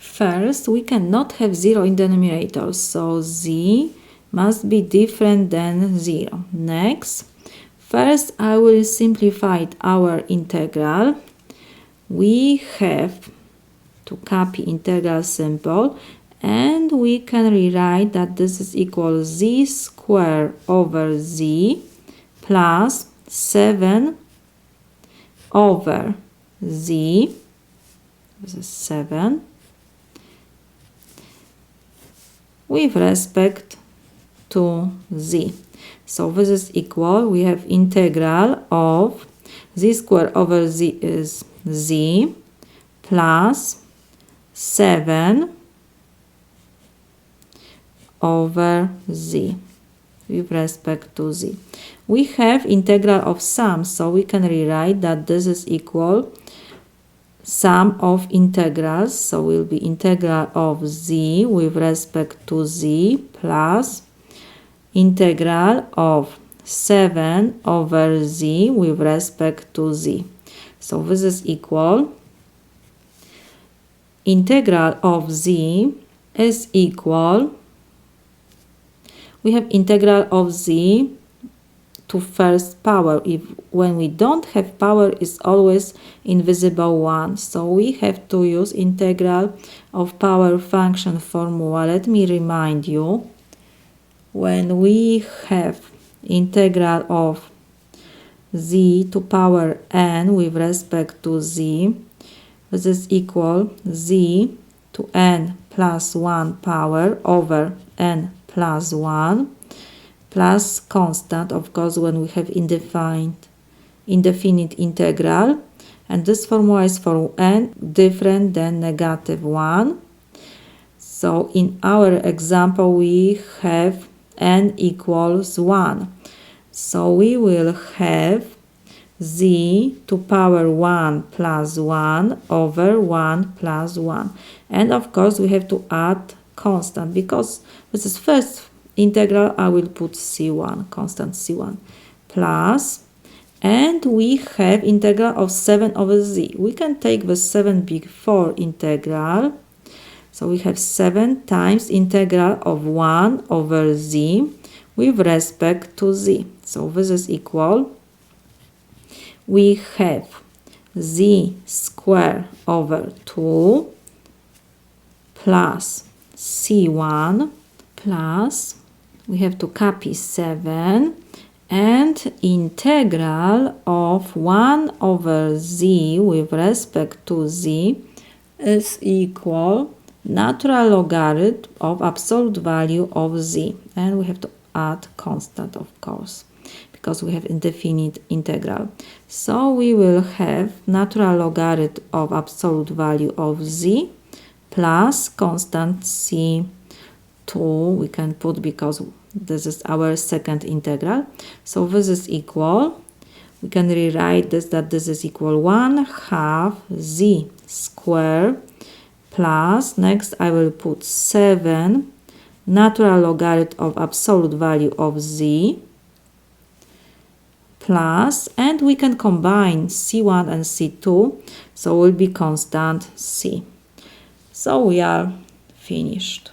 First, we cannot have 0 in denominator, so z must be different than 0. Next, first I will simplify our integral. We have to copy integral symbol, and we can rewrite that this is equal z squared over z plus 7 over z. This is 7 with respect to z. So this is equal, we have integral of z squared over z is z plus 7 over z with respect to z. We have integral of sum, so we can rewrite that this is equal sum of integrals, so will be integral of z with respect to z plus integral of 7 over z with respect to z. So this is equal integral of z is equal, we have integral of z to first power. If when we don't have power, is always invisible 1. So we have to use integral of power function formula. Let me remind you, when we have integral of z to power n with respect to z, this is equal z to n plus 1 power over n plus 1 plus constant, of course, when we have indefinite integral, and this formula is for n different than -1. So in our example we have n equals 1. So we will have z to power 1 plus 1 over 1 plus 1. And of course we have to add constant, because this is first integral, I will put c1, constant c1, plus, and we have integral of 7 over z. We can take the 7 before integral, so we have 7 times integral of 1 over z with respect to z. So this is equal, we have z squared over 2 plus c1 plus, we have to copy 7, and integral of 1 over z with respect to z is equal natural logarithm of absolute value of z, and we have to add constant, of course, because we have indefinite integral. So we will have natural logarithm of absolute value of z plus constant c2 we can put, because this is our second integral. So this is equal, we can rewrite this, that this is equal 1/2 z squared plus, next I will put 7 natural logarithm of absolute value of z plus, and we can combine c1 and c2, so will be constant c. So we are finished.